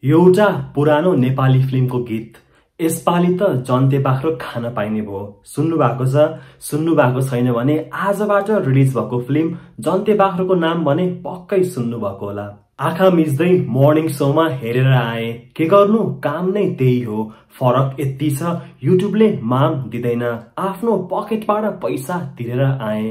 एउटा पुरानो नेपाली फिल्मको गीत। यसपालि त जन्ते बाख्रो खान पाइने भयो। सुन्नु भएको छ? सुन्नु भएको छैन भने आजबाट रिलिज भएको फिल्म जन्ते बाख्रोको नाम भने पक्कै सुन्नु भएको होला। आँखा मिच्दै मर्निङ शोमा हेरेर आए। के गर्नु, काम नै त्यही हो। फरक यति छ, युट्युबले माग दिँदैन, आफ्नो पकेटबाट पैसा तिरेर आए।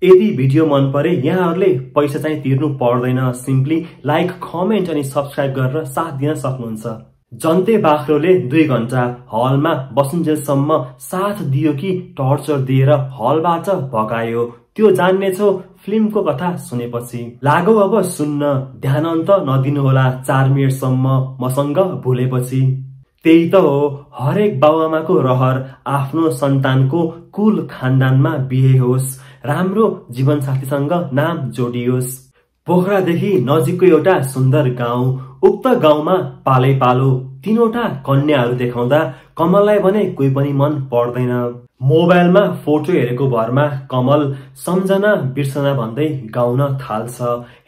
यदि भिडियो मन परे यहाँहरूले पैसा चाहिँ तिर्नु पर्दैन, सिम्पली लाइक, कमेन्ट अनि सब्स्क्राइब गरेर साथ दिन सक्नुहुन्छ। जन्ते बाख्रोले 2 घण्टा हलमा बसुन्जेलसम्म साथ दियो कि टर्चर दिएर हलबाट भगायो, त्यो जान्नेछौ फिल्मको कथा सुनेपछि। लागौ अब सुन्न, ध्यान अन्त नदिनुहोला 4 मिनेटसम्म मसँग भुलेपछि। त्यही त हो हरेक बाउआमाको रहर, आफ्नो सन्तानको कुल खानदानमा बिहे होस्, राम्रो जीवनसाथीसँग नाम जोडियोस्। पोखरादेखि नजिकको एउटा सुन्दर गाउँ, उक्त गाउँमा पालै पालो 3वटा कन्याहरू देखाउँदा कमललाई भने कोही पनि मन पर्दैन। मोबाइलमा फोटो हेरेको भरमा कमल सम्झना बिर्सना भन्दै गाउन थाल्छ।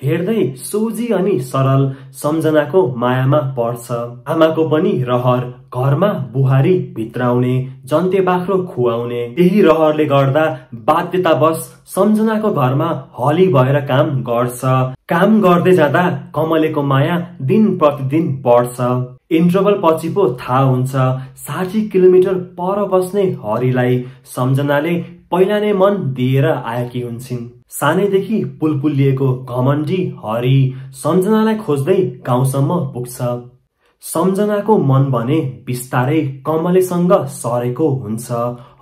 हेर्दै सोझी अनि सरल सम्झनाको मायामा पर्छ। आमाको पनि रहर, घरमा बुहारी भित्राउने, जन्ते बाख्रो खुवाउने। त्यही रहरले गर्दा बाध्यतावश सम्झनाको घरमा हली भएर काम गर्छ। काम गर्दै जाँदा कमलेको माया दिन प्रतिदिन बढ्छ। इन्टरभल पछि पो थाहा हुन्छ 60 किलोमिटर पर बस्ने हरिलाई सम्झनाले पहिला नै मन दिएर आएकी हुन्छन्। सानैदेखि पुलपुलिएको घमण्डी हरि सम्झनालाई खोज्दै गाउँसम्म पुग्छ। सम्झनाको मन भने बिस्तारै कमलेसँग सरेको हुन्छ।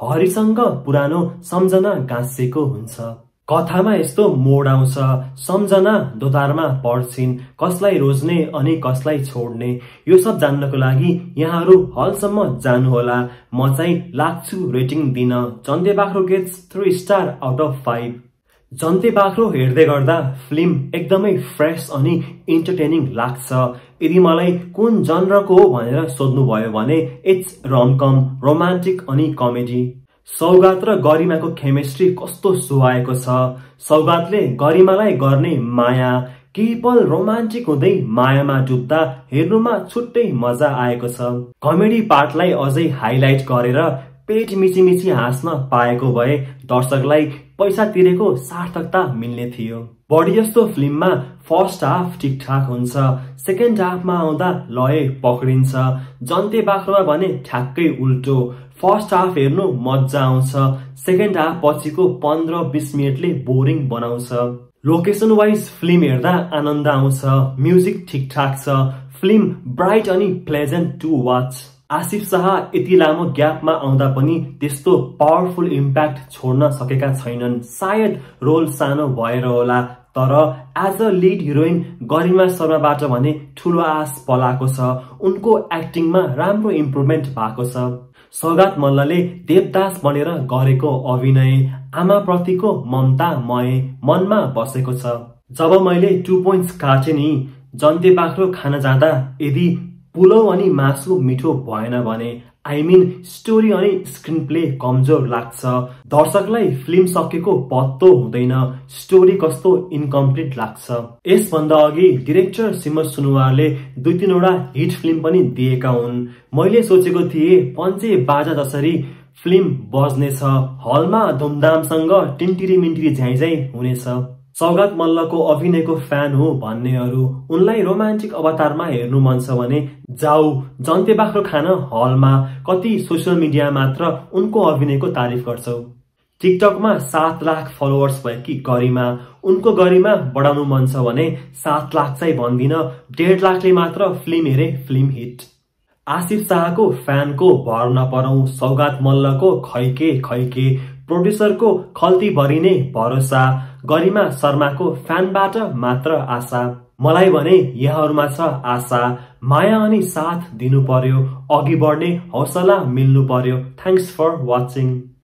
हरिसँग पुरानो सम्झना गाँसेको हुन्छ। कथामा यस्तो मोड आउँछ, सम्झना दोधारमा पर्छिन्, कसलाई रोज्ने अनि कसलाई छोड्ने। यो सब जान्नको लागि यहाँहरू हलसम्म जानुहोला। म चाहिँ लाग्छु रेटिङ दिन। जन्ते बाख्रो गेट्स 3 स्टार आउट अफ 5। जन्ते बाख्रो हेर्दै गर्दा फिल्म एकदमै फ्रेश अनि इन्टरटेनिङ लाग्छ। यदि मलाई कुन जनरको हो भनेर सोध्नुभयो भने इट्स रमकम, रोमान्टिक अनि कमेडी। सौगात र गरिमाको केमिस्ट्री कस्तो सुहाएको छ। सौगातले गरिमालाई गर्ने माया, केही पल रोमान्टिक हुँदै मायामा डुब्दा हेर्नुमा छुट्टै मजा आएको छ। कमेडी पार्टलाई अझै हाइलाइट गरेर पेट मिची हाँस्न पाएको भए दर्शकलाई पैसा तिरेको सार्थकता मिल्ने थियो। बढी जस्तो फिल्ममा फर्स्ट हाफ ठिकठाक हुन्छ, सेकेन्ड हाफमा आउँदा लय पक्रिन्छ। जन्ते बाख्रोमा भने ठ्याक्कै उल्टो, फर्स्ट हाफ हेर्नु मजा आउँछ, सेकेन्ड हाफ पछिको 15-20 मिनटले बोरिङ बनाउँछ। लोकेसन वाइज फिल्म हेर्दा आनन्द आउँछ, म्युजिक ठिकठाक छ, फिल्म ब्राइट अनि pleasant to watch. Asif Shah यति लामो ग्यापमा आउँदा पनि त्यस्तो पावरफुल इम्प्याक्ट छोड्न सकेका छैनन्। सायद रोल सानो भएर होला, तर एज अ लिड हिरोइन गरिमा शर्माबाट भने ठुलो आश पलाएको छ। उनको एक्टिङमा राम्रो इम्प्रुभमेन्ट भएको छ। सौगात मल्लले देवदास बनेर गरेको अभिनय, आमा प्रतिको ममतामय मनमा बसेको छ। जब मैले 2 पोइन्ट्स काटे नि, जन्ते बाख्रो खान जाँदा यदि पुलाउ अनि मासु मिठो भएन भने, आई मिन स्टोरी अनि स्क्रिन प्ले कमजोर लाग्छ। दर्शकलाई फिल्म सकेको पत्तो हुँदैन, स्टोरी कस्तो इन्कम्प्लिट लाग्छ। यसभन्दा अघि डिरेक्टर सिमर सुनुवारले 2-3वटा हिट फिल्म पनि दिएका हुन्। मैले सोचेको थिएँ पञ्चे बाजा जसरी फिल्म बज्नेछ, हलमा धुमधामसँग टिन्टिरी मिन्टिरी झ्याइझ्याइ हुनेछ। सौगात मल्लको अभिनयको फ्यान हो भन्नेहरू, उनलाई रोमान्टिक अवतारमा हेर्नु मन छ भने जाऊ जन्ते बाख्रो खान हलमा। कति सोसियल मिडिया मात्र उनको अभिनयको तारिफ गर्छौ। टिकटकमा 7 लाख फलोवर्स भएकी गरिमा, उनको गरिमा बढाउनु मन छ भने 7 लाख चाहिँ भन्दिन, 1.5 लाखले मात्र फिल्म हेरे फिल्म हिट। आसिफ शाहको फ्यानको भर नपरौं, सौगात मल्लको खैके, प्रोड्युसरको खल्ती भरिने भरोसा, गरिमा शर्माको फ्यानबाट मात्र आशा। मलाई भने यहाँहरूमा छ आशा, माया अनि साथ दिनु पर्यो, अघि बढ्ने हौसला मिल्नु पर्यो। Thanks for watching.